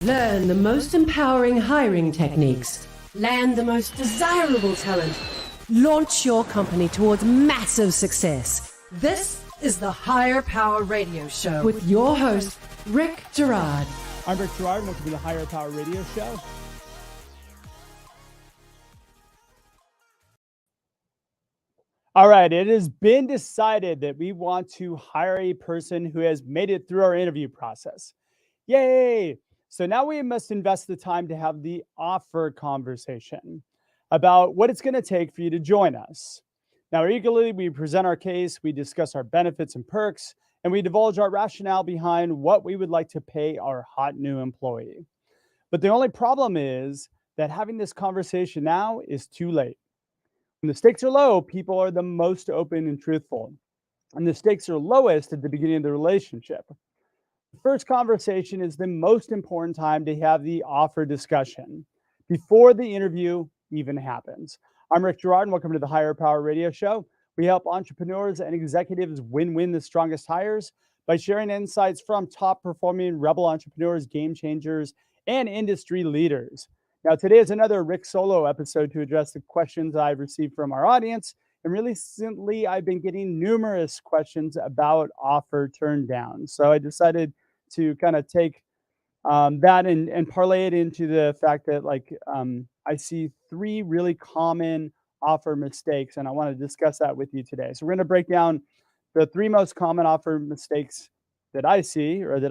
Learn the most empowering hiring techniques. Land the most desirable talent. Launch your company towards massive success. This is the Hire Power Radio Show with your host, Rick Gerard. I'm Rick Gerard, and welcome to the Hire Power Radio Show. All right, it has been decided that we want to hire a person who has made it through our interview process. Yay! So now we must invest the time to have the offer conversation about what it's going to take for you to join us. Now, eagerly, we present our case, we discuss our benefits and perks, and we divulge our rationale behind what we would like to pay our hot new employee. But the only problem is that having this conversation now is too late. When the stakes are low, people are the most open and truthful. And the stakes are lowest at the beginning of the relationship. The first conversation is the most important time to have the offer discussion before the interview even happens. I'm Rick Gerard, and welcome to the Hire Power Radio Show. We help entrepreneurs and executives win the strongest hires by sharing insights from top-performing rebel entrepreneurs, game changers, and industry leaders. Now, today is another Rick Solo episode to address the questions I've received from our audience. And recently, I've been getting numerous questions about offer turned down. So I decided to kind of take that and parlay it into the fact that I see three really common offer mistakes, and I want to discuss that with you today. So we're going to break down the three most common offer mistakes that I see and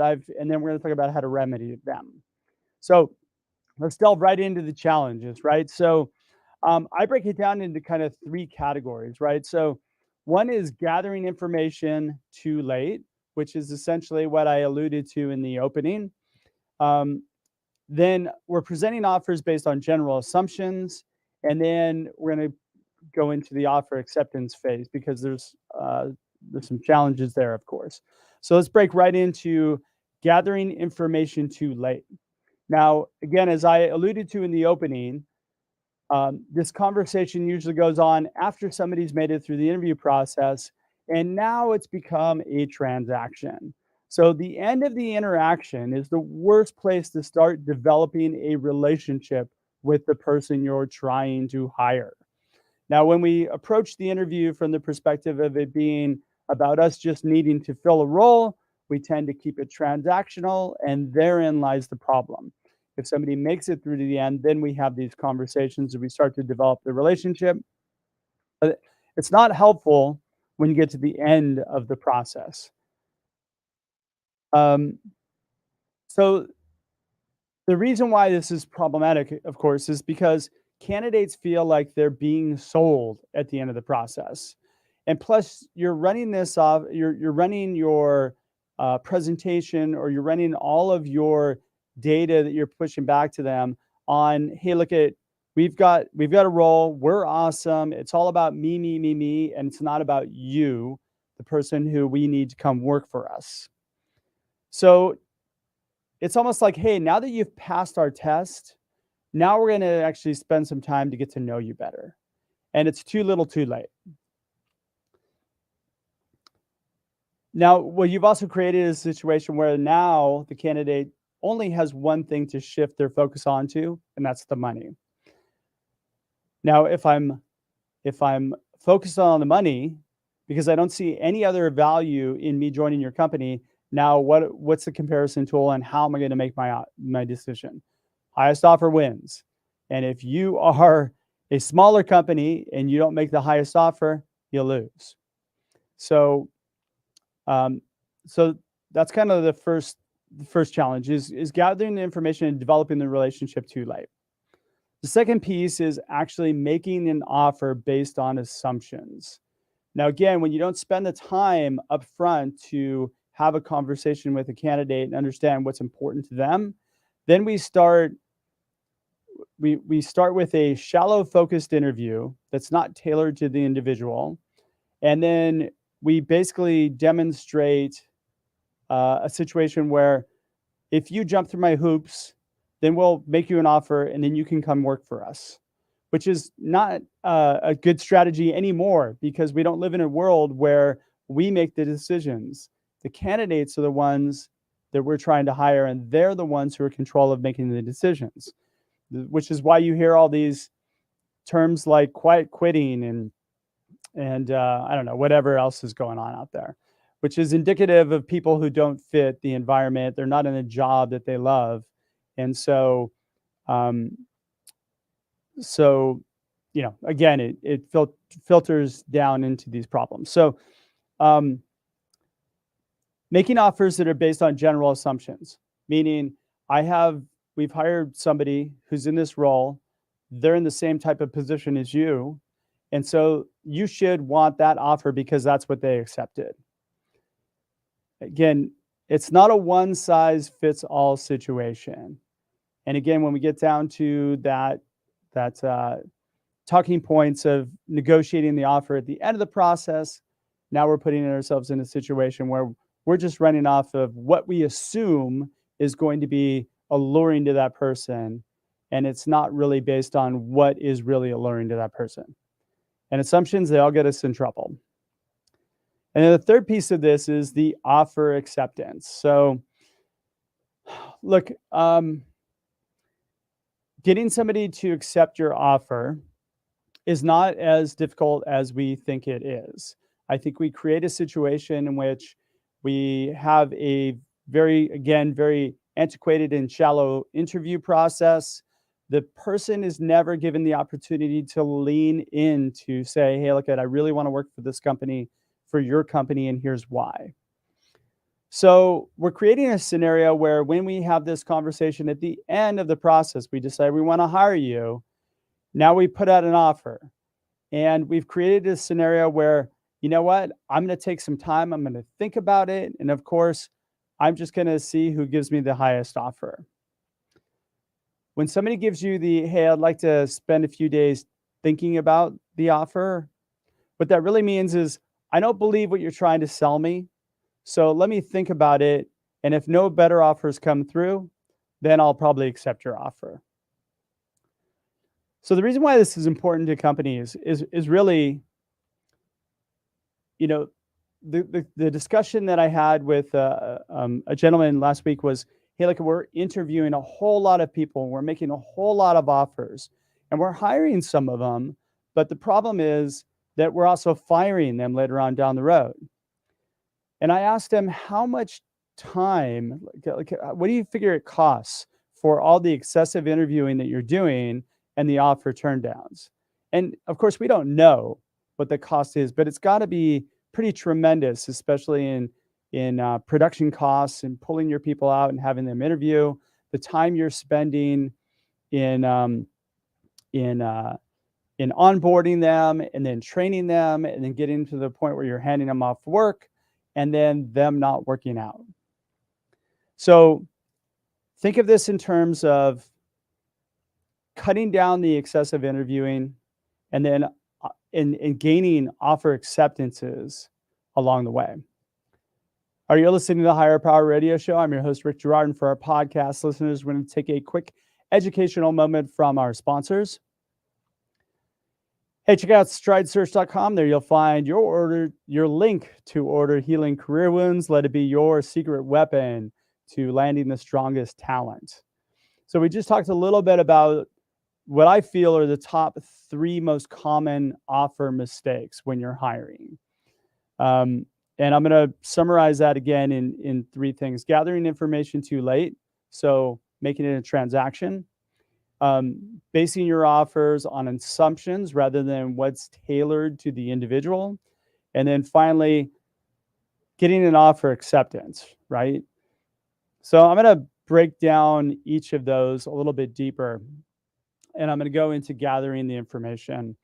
then we're going to talk about how to remedy them. So let's delve right into the challenges, right? So I break it down into kind of three categories, right? So one is gathering information too late, which is essentially what I alluded to in the opening. Then we're presenting offers based on general assumptions, and then we're going to go into the offer acceptance phase because there's some challenges there, of course. So let's break right into gathering information too late. Now, again, as I alluded to in the opening, this conversation usually goes on after somebody's made it through the interview process, and now it's become a transaction. So the end of the interaction is the worst place to start developing a relationship with the person you're trying to hire. Now, when we approach the interview from the perspective of it being about us just needing to fill a role, we tend to keep it transactional, and therein lies the problem. If somebody makes it through to the end, then we have these conversations and we start to develop the relationship. But it's not helpful when you get to the end of the process. So the reason why this is problematic, of course, is because candidates feel like they're being sold at the end of the process. And plus, you're running this off, you're running your presentation, or you're running all of your data that you're pushing back to them on, hey, look at, we've got a role, we're awesome, it's all about me, and it's not about you, the person who we need to come work for us. So it's almost like, hey, now that you've passed our test, now we're going to actually spend some time to get to know you better. And it's too little too late. Now, what you've also created is a situation where now the candidate only has one thing to shift their focus onto, and that's the money. Now, if I'm focused on the money because I don't see any other value in me joining your company, now what's the comparison tool and how am I going to make my decision? Highest offer wins. And if you are a smaller company and you don't make the highest offer, you'll lose. So that's kind of the first challenge is gathering the information and developing the relationship too late. The second piece is actually making an offer based on assumptions. Now, again, when you don't spend the time up front to have a conversation with a candidate and understand what's important to them, then we start with a shallow focused interview that's not tailored to the individual. And then we basically demonstrate a situation where if you jump through my hoops, then we'll make you an offer and then you can come work for us, which is not a good strategy anymore because we don't live in a world where we make the decisions. The candidates are the ones that we're trying to hire, and they're the ones who are in control of making the decisions, which is why you hear all these terms like quiet quitting and I don't know, whatever else is going on out there, which is indicative of people who don't fit the environment. They're not in a job that they love. And so, um, so again, it filters down into these problems. So, um, making offers that are based on general assumptions, meaning we've hired somebody who's in this role, they're in the same type of position as you, and so you should want that offer because that's what they accepted. Again, it's not a one size fits all situation. And again, when we get down to that talking points of negotiating the offer at the end of the process, now we're putting ourselves in a situation where we're just running off of what we assume is going to be alluring to that person, and it's not really based on what is really alluring to that person. And assumptions, they all get us in trouble. And then the third piece of this is the offer acceptance. So look, getting somebody to accept your offer is not as difficult as we think it is. I think we create a situation in which we have a very antiquated and shallow interview process. The person is never given the opportunity to lean in to say, hey, look, I really want to work for this company, for your company, and here's why. So we're creating a scenario where when we have this conversation at the end of the process, we decide we want to hire you. Now we put out an offer. And we've created a scenario where, you know what, I'm going to take some time. I'm going to think about it. And of course, I'm just going to see who gives me the highest offer. When somebody gives you hey, I'd like to spend a few days thinking about the offer, what that really means is, I don't believe what you're trying to sell me. So let me think about it. And if no better offers come through, then I'll probably accept your offer. So the reason why this is important to companies is really, the discussion that I had with a gentleman last week was, hey, look, we're interviewing a whole lot of people. We're making a whole lot of offers, and we're hiring some of them. But the problem is that we're also firing them later on down the road. And I asked him, how much time, what do you figure it costs for all the excessive interviewing that you're doing and the offer turn downs? And of course, we don't know what the cost is, but it's got to be pretty tremendous, especially in production costs and pulling your people out and having them interview. The time you're spending in onboarding them and then training them and then getting to the point where you're handing them off work and then them not working out. So think of this in terms of cutting down the excessive interviewing and then in gaining offer acceptances along the way. Are you listening to the Higher Power Radio Show? I'm your host, Rick Girard, and for our podcast listeners, we're going to take a quick educational moment from our sponsors. Hey, check out stridesearch.com. There you'll find your link to order Healing Career Wounds. Let it be your secret weapon to landing the strongest talent. So we just talked a little bit about what I feel are the top 3 most common offer mistakes when you're hiring. And I'm going to summarize that again in 3 things. Gathering information too late, so making it a transaction. Basing your offers on assumptions rather than what's tailored to the individual. And then finally, getting an offer acceptance, right? So I'm going to break down each of those a little bit deeper. And I'm going to go into gathering the information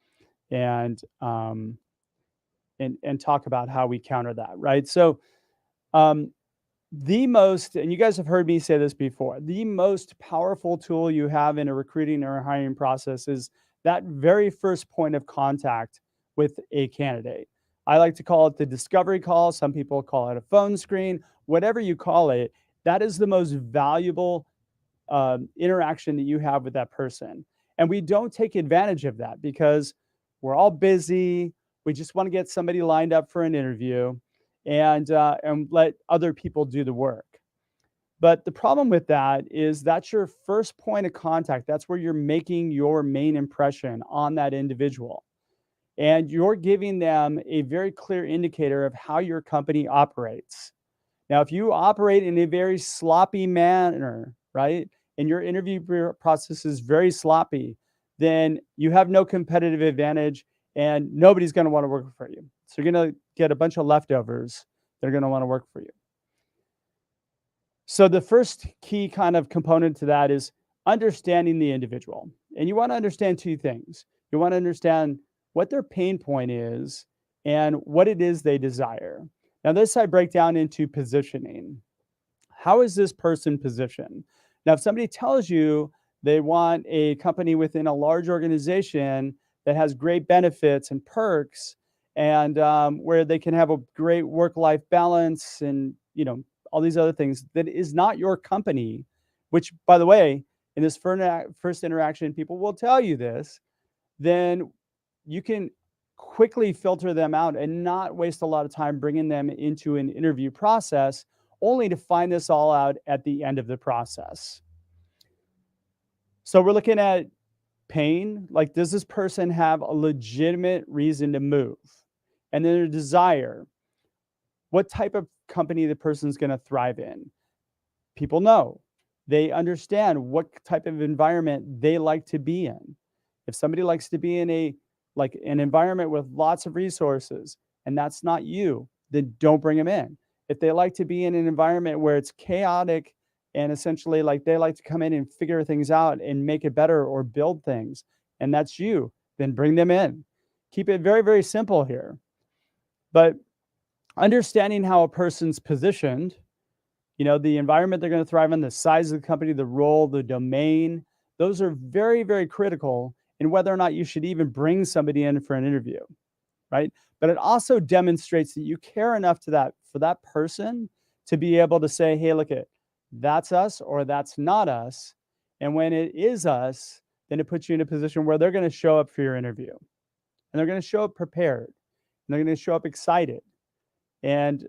and talk about how we counter that, right? So the most, and you guys have heard me say this before, the most powerful tool you have in a recruiting or a hiring process is that very first point of contact with a candidate. I like to call it the discovery call. Some people call it a phone screen, whatever you call it. That is the most valuable interaction that you have with that person. And we don't take advantage of that because we're all busy. We just want to get somebody lined up for an interview and let other people do the work. But the problem with that is that's your first point of contact. That's where you're making your main impression on that individual. And you're giving them a very clear indicator of how your company operates. Now, if you operate in a very sloppy manner, right, and your interview process is very sloppy, then you have no competitive advantage and nobody's going to want to work for you. So you're going to get a bunch of leftovers that are going to want to work for you. So the first key kind of component to that is understanding the individual. And you want to understand two things. You want to understand what their pain point is and what it is they desire. Now, this I break down into positioning. How is this person positioned? Now, if somebody tells you they want a company within a large organization that has great benefits and perks, and where they can have a great work-life balance, and all these other things, that is not your company. Which, by the way, in this first interaction, people will tell you this. Then you can quickly filter them out and not waste a lot of time bringing them into an interview process, only to find this all out at the end of the process. So we're looking at pain. Like, does this person have a legitimate reason to move? And then their desire. What type of company the person's going to thrive in? People know. They understand what type of environment they like to be in. If somebody likes to be in an environment with lots of resources, and that's not you, then don't bring them in. If they like to be in an environment where it's chaotic and essentially like they like to come in and figure things out and make it better or build things, and that's you, then bring them in. Keep it very, very simple here. But understanding how a person's positioned, the environment they're going to thrive in, the size of the company, the role, the domain, those are very, very critical in whether or not you should even bring somebody in for an interview, right? But it also demonstrates that you care enough for that person to be able to say, hey, look, that's us or that's not us. And when it is us, then it puts you in a position where they're going to show up for your interview, and they're going to show up prepared, and they're going to show up excited. And,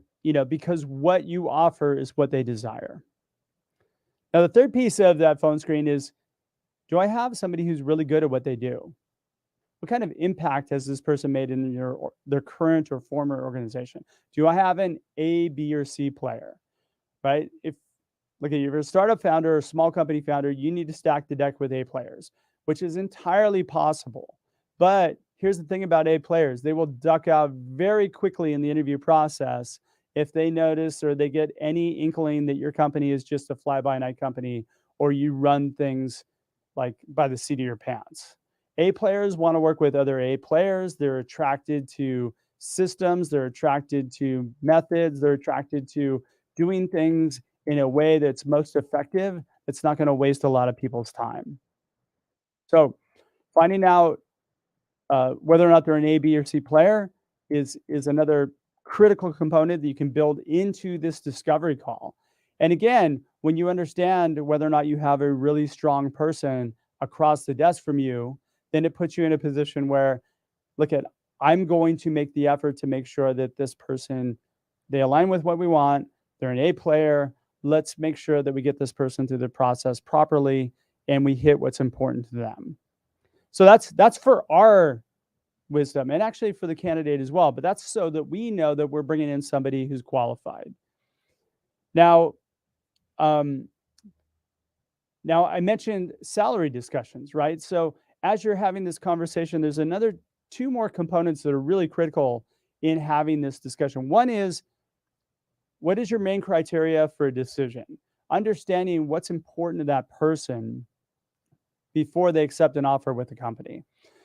because what you offer is what they desire. Now, the third piece of that phone screen is, do I have somebody who's really good at what they do? What kind of impact has this person made in their current or former organization? Do I have an A, B, or C player, right? If you're a startup founder or a small company founder, you need to stack the deck with A players, which is entirely possible. But here's the thing about A players. They will duck out very quickly in the interview process if they notice or they get any inkling that your company is just a fly-by-night company, or you run things like by the seat of your pants. A players want to work with other A players. They're attracted to systems. They're attracted to methods. They're attracted to doing things in a way that's most effective. It's not going to waste a lot of people's time. So finding out whether or not they're an A, B, or C player is another critical component that you can build into this discovery call. And again, when you understand whether or not you have a really strong person across the desk from you, then it puts you in a position where, I'm going to make the effort to make sure that this person, they align with what we want. They're an A player. Let's make sure that we get this person through the process properly and we hit what's important to them. So that's for our wisdom, and actually for the candidate as well. But that's so that we know that we're bringing in somebody who's qualified. Now, I mentioned salary discussions, right? So as you're having this conversation, there's another two more components that are really critical in having this discussion. One is, what is your main criteria for a decision? Understanding what's important to that person before they accept an offer with the company.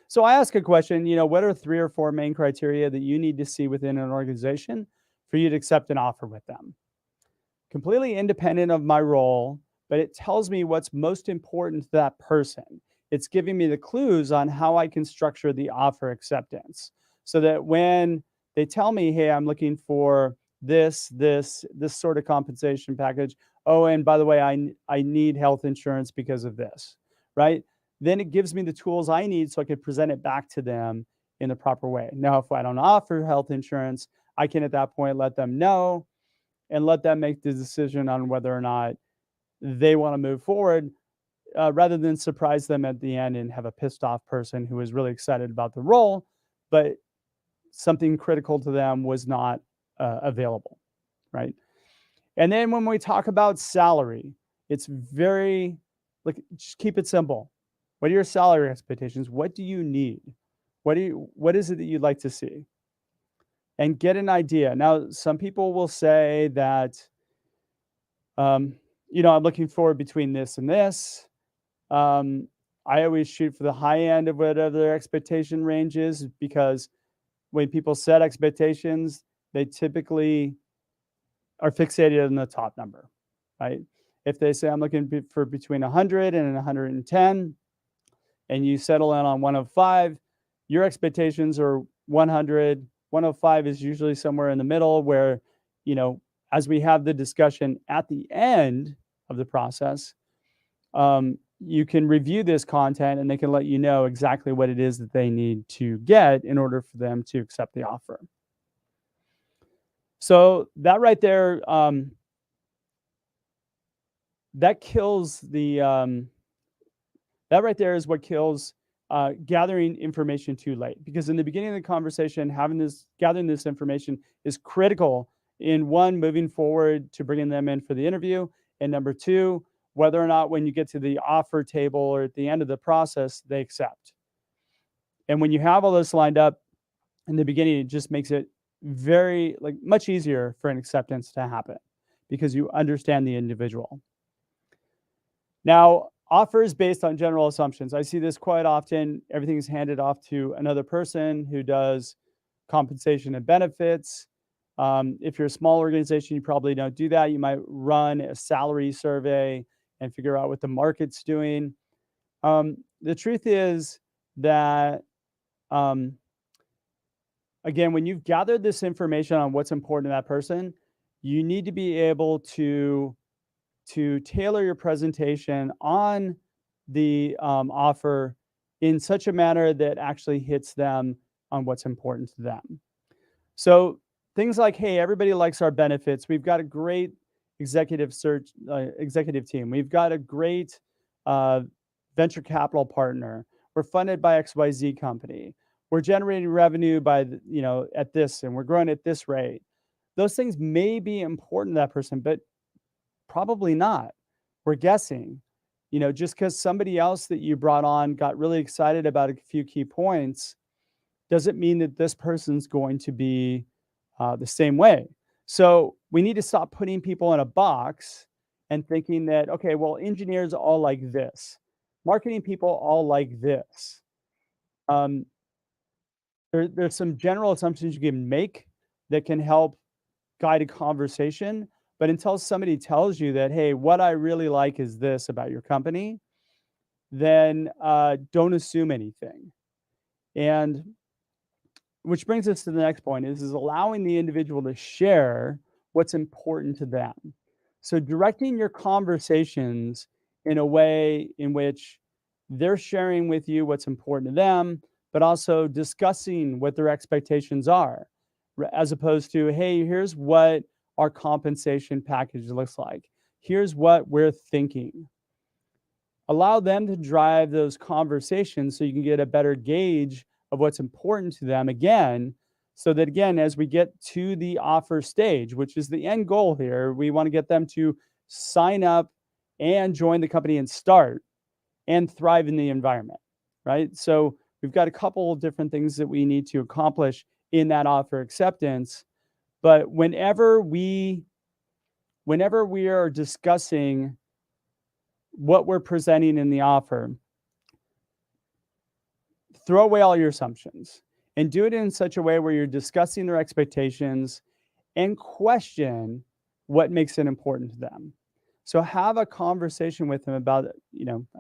So I ask a question, what are 3 or 4 main criteria that you need to see within an organization for you to accept an offer with them? Completely independent of my role, but it tells me what's most important to that person. It's giving me the clues on how I can structure the offer acceptance, so that when they tell me, hey, I'm looking for this sort of compensation package. Oh, and by the way, I need health insurance because of this, right? Then it gives me the tools I need so I can present it back to them in the proper way. Now, if I don't offer health insurance, I can at that point let them know and let them make the decision on whether or not they want to move forward, rather than surprise them at the end and have a pissed off person who was really excited about the role, but something critical to them was not available, right? And then when we talk about salary, it's very, like, just keep it simple. What are your salary expectations? What do you need? What is it that you'd like to see? And get an idea. Now, some people will say that, um, I'm looking for between this and this. I always shoot for the high end of whatever their expectation range is, because when people set expectations, they typically are fixated on the top number, right? If they say I'm looking for between 100 and 110, and you settle in on 105, your expectations are 100. 105 is usually somewhere in the middle, where, as we have the discussion at the end of the process, you can review this content and they can let you know exactly what it is that they need to get in order for them to accept the offer. So that right there, that kills the that right there is what kills gathering information too late. Because in the beginning of the conversation, gathering this information is critical in one, moving forward to bringing them in for the interview, and number two, whether or not when you get to the offer table or at the end of the process, they accept. And when you have all this lined up in the beginning, it just makes it very, much easier for an acceptance to happen, because you understand the individual. Now, offers based on general assumptions. I see this quite often. Everything is handed off to another person who does compensation and benefits. If you're a small organization, you probably don't do that. You might run a salary survey and figure out what the market's doing. The truth is that, again, when you've gathered this information on what's important to that person, you need to be able to tailor your presentation on the offer in such a manner that actually hits them on what's important to them. So things like, hey, everybody likes our benefits. We've got a great executive team. We've got a great venture capital partner. We're funded by XYZ company. We're generating revenue by, at this, and we're growing at this rate. Those things may be important to that person, but probably not. We're guessing. Just because somebody else that you brought on got really excited about a few key points doesn't mean that this person's going to be the same way. So we need to stop putting people in a box and thinking that, okay, well, engineers all like this. Marketing people all like this. There's some general assumptions you can make that can help guide a conversation. But until somebody tells you that, hey, what I really like is this about your company, then don't assume anything. And which brings us to the next point, is allowing the individual to share what's important to them. So directing your conversations in a way in which they're sharing with you what's important to them, but also discussing what their expectations are, as opposed to, hey, here's what our compensation package looks like. Here's what we're thinking. Allow them to drive those conversations so you can get a better gauge of what's important to them, again, so that, again, as we get to the offer stage, which is the end goal here, we want to get them to sign up and join the company and start and thrive in the environment, right? So we've got a couple of different things that we need to accomplish in that offer acceptance. But whenever we are discussing what we're presenting in the offer, throw away all your assumptions and do it in such a way where you're discussing their expectations and question what makes it important to them. So have a conversation with them about,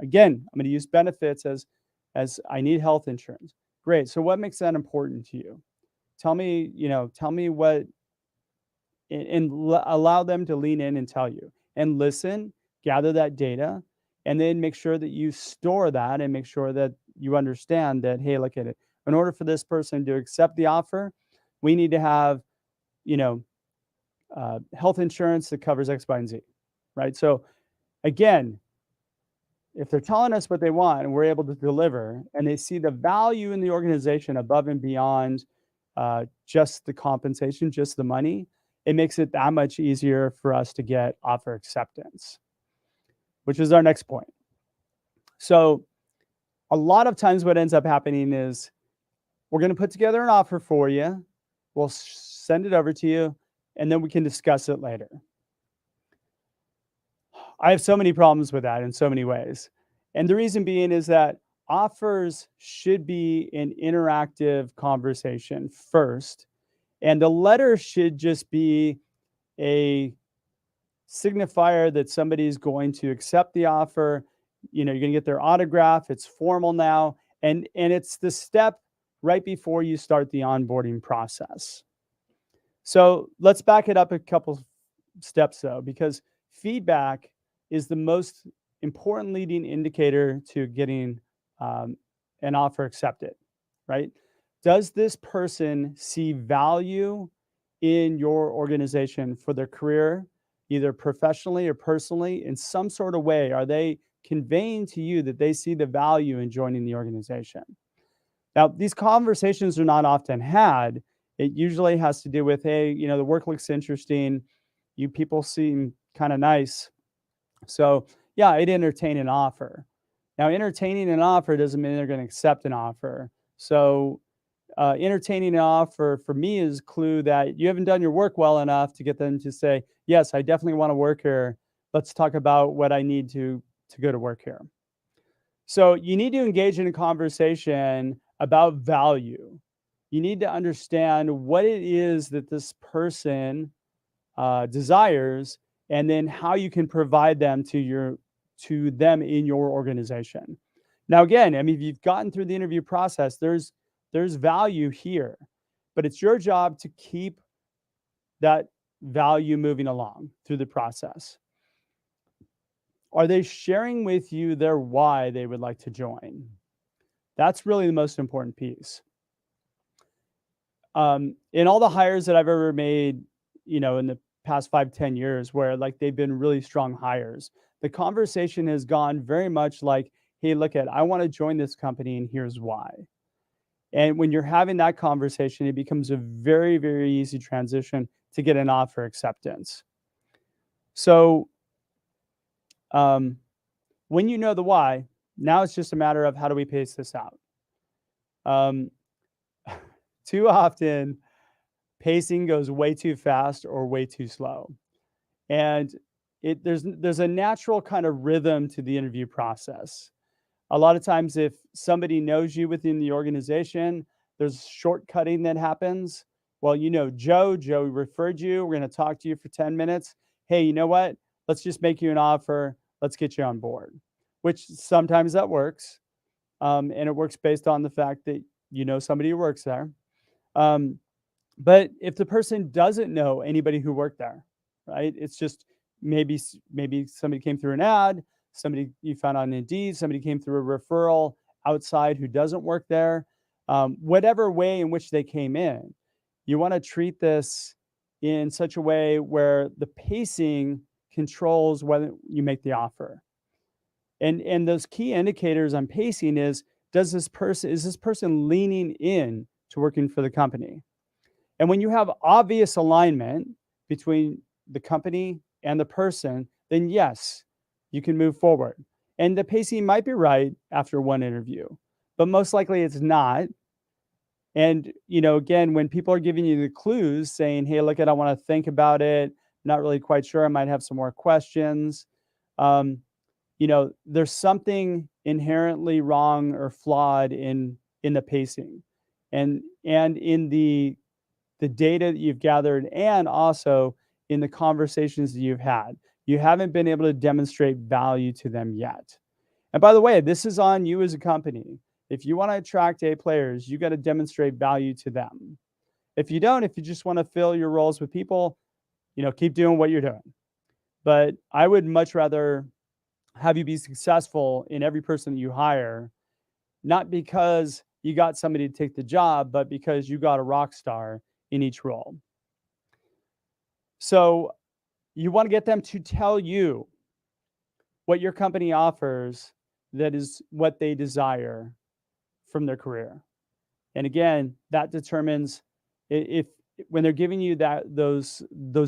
again, I'm going to use benefits as I need health insurance. Great. So what makes that important to you? Tell me what, and allow them to lean in and tell you, and listen, gather that data, and then make sure that you store that and make sure that you understand that, hey, look at it. In order for this person to accept the offer, we need to have, health insurance that covers X, Y, and Z, right? So Again, if they're telling us what they want and we're able to deliver, and they see the value in the organization above and beyond just the compensation, just the money, it makes it that much easier for us to get offer acceptance, which is our next point. So a lot of times what ends up happening is we're going to put together an offer for you. We'll send it over to you, and then we can discuss it later. I have so many problems with that in so many ways. And the reason being is that offers should be an interactive conversation first, and the letter should just be a signifier that somebody's going to accept the offer. You're going to get their autograph. It's formal now, and it's the step right before you start the onboarding process. So let's back it up a couple steps though, because feedback is the most important leading indicator to getting an offer accepted, right? Does this person see value in your organization for their career, either professionally or personally, in some sort of way? Are they conveying to you that they see the value in joining the organization? Now, these conversations are not often had. It usually has to do with, hey, the work looks interesting. You people seem kind of nice. So, yeah, I'd entertain an offer. Now, entertaining an offer doesn't mean they're going to accept an offer. So, entertaining an offer for me is a clue that you haven't done your work well enough to get them to say, yes, I definitely want to work here. Let's talk about what I need to go to work here. So you need to engage in a conversation about value. You need to understand what it is that this person desires, and then how you can provide them to them in your organization. Now, again, I mean, if you've gotten through the interview process, there's value here, but it's your job to keep that value moving along through the process. Are they sharing with you their why they would like to join? That's really the most important piece. In all the hires that I've ever made, in the past 5-10 years, where like they've been really strong hires, the conversation has gone very much like, hey, I want to join this company and here's why. And when you're having that conversation, it becomes a very, very easy transition to get an offer acceptance. So when you know the why, now it's just a matter of how do we pace this out. Too often, pacing goes way too fast or way too slow. And there's a natural kind of rhythm to the interview process. A lot of times, if somebody knows you within the organization, there's shortcutting that happens. Well, Joe referred you. We're going to talk to you for 10 minutes. Hey, you know what? Let's just make you an offer. Let's get you on board, which sometimes that works. And it works based on the fact that somebody who works there. But if the person doesn't know anybody who worked there, right? It's just maybe somebody came through an ad, somebody you found on Indeed, somebody came through a referral outside who doesn't work there. Whatever way in which they came in, you want to treat this in such a way where the pacing controls whether you make the offer. And those key indicators on pacing is this person leaning in to working for the company? And when you have obvious alignment between the company and the person, then yes, you can move forward. And the pacing might be right after one interview, but most likely it's not. And, again, when people are giving you the clues saying, hey, I want to think about it, not really quite sure, I might have some more questions. There's something inherently wrong or flawed in the pacing and in the data that you've gathered, and also in the conversations that you've had. You haven't been able to demonstrate value to them yet. And by the way, this is on you as a company. If you want to attract A players, you got to demonstrate value to them. If you don't, if you just want to fill your roles with people, keep doing what you're doing. But I would much rather have you be successful in every person that you hire, not because you got somebody to take the job, but because you got a rock star in each role. So you want to get them to tell you what your company offers that is what they desire from their career. And again, that determines if when they're giving you those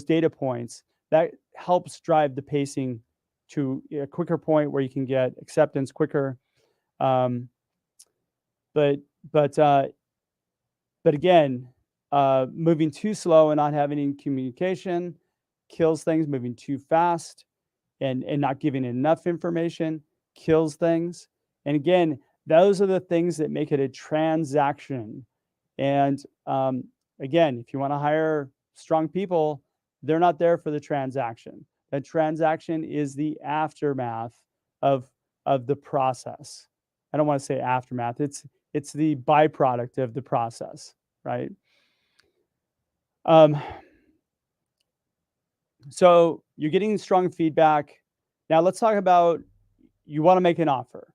data points, that helps drive the pacing to a quicker point where you can get acceptance quicker. Um, but but again, moving too slow and not having any communication kills things. Moving too fast and not giving enough information kills things. And again, those are the things that make it a transaction. And again, if you want to hire strong people, they're not there for the transaction. That transaction is the aftermath of the process. I don't want to say aftermath. It's the byproduct of the process, right? So you're getting strong feedback. Now let's talk about, you want to make an offer.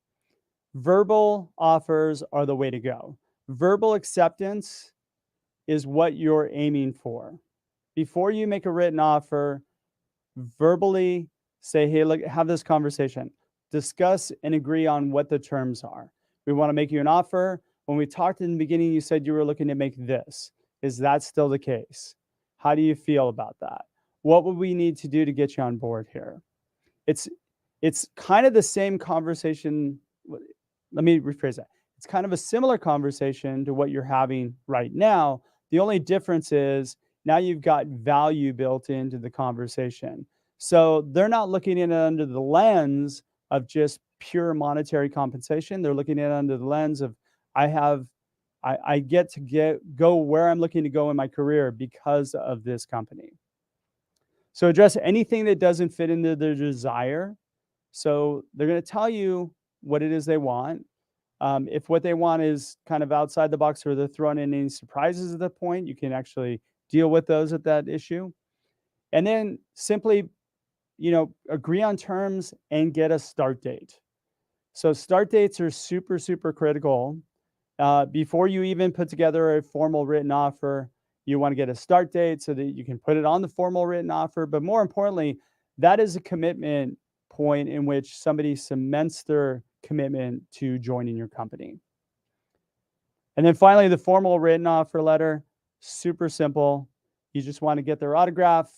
Verbal offers are the way to go. Verbal acceptance is what you're aiming for. Before you make a written offer, verbally say, hey, look, have this conversation. Discuss and agree on what the terms are. We want to make you an offer. When we talked in the beginning, you said you were looking to make this. Is that still the case? How do you feel about that? What would we need to do to get you on board here? It's kind of the same conversation. Let me rephrase that. It's kind of a similar conversation to what you're having right now. The only difference is now you've got value built into the conversation. So they're not looking at it under the lens of just pure monetary compensation. They're looking at it under the lens of I get to go where I'm looking to go in my career because of this company. So address anything that doesn't fit into their desire. So they're going to tell you what it is they want. If what they want is kind of outside the box or they're throwing in any surprises at that point, you can actually deal with those at that issue. And then simply, agree on terms and get a start date. So start dates are super, super critical. Before you even put together a formal written offer, you want to get a start date so that you can put it on the formal written offer. But more importantly, that is a commitment point in which somebody cements their commitment to joining your company. And then finally, the formal written offer letter, super simple. You just want to get their autograph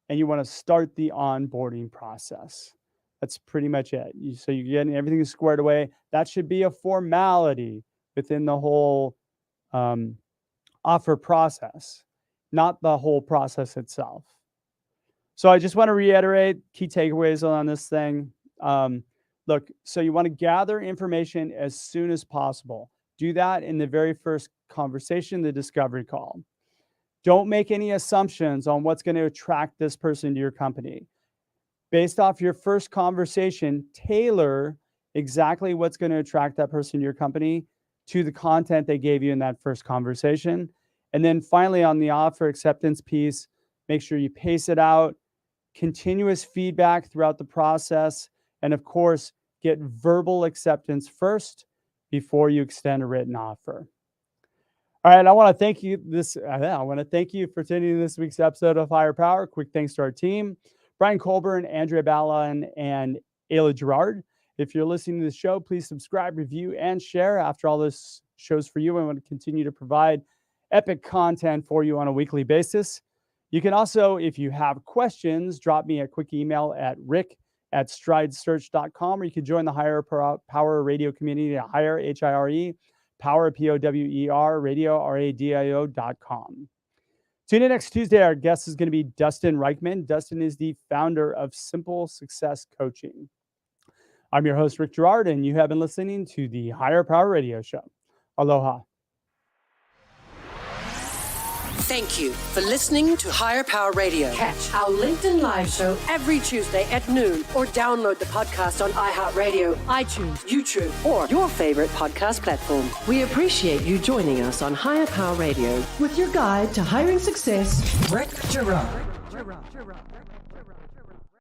and you want to start the onboarding process. That's pretty much it. So you're getting everything squared away. That should be a formality within the whole offer process, not the whole process itself. So I just want to reiterate key takeaways on this thing. Look, so you want to gather information as soon as possible. Do that in the very first conversation, the discovery call. Don't make any assumptions on what's going to attract this person to your company. Based off your first conversation, tailor exactly what's going to attract that person to your company to the content they gave you in that first conversation. And then finally, on the offer acceptance piece, make sure you pace it out, continuous feedback throughout the process, and of course, get verbal acceptance first before you extend a written offer. All right, I want to thank you for attending this week's episode of Hire Power. Quick thanks to our team, Brian Colburn, Andrea Ballon, and Ayla Gerard. If you're listening to the show, please subscribe, review, and share. After all this shows for you, I want to continue to provide epic content for you on a weekly basis. You can also, if you have questions, drop me a quick email at rick@stridesearch.com, or you can join the Hire Power radio community at Hire, H-I-R-E, Power, P-O-W-E-R, radio, R-A-D-I-O.com. Tune in next Tuesday. Our guest is going to be Dustin Reichman. Dustin is the founder of Simple Success Coaching. I'm your host, Rick Gerard, and you have been listening to the Hire Power Radio Show. Aloha. Thank you for listening to Hire Power Radio. Catch our LinkedIn Live show every Tuesday at noon, or download the podcast on iHeartRadio, iTunes, YouTube, or your favorite podcast platform. We appreciate you joining us on Hire Power Radio with your guide to hiring success, Rick Gerard.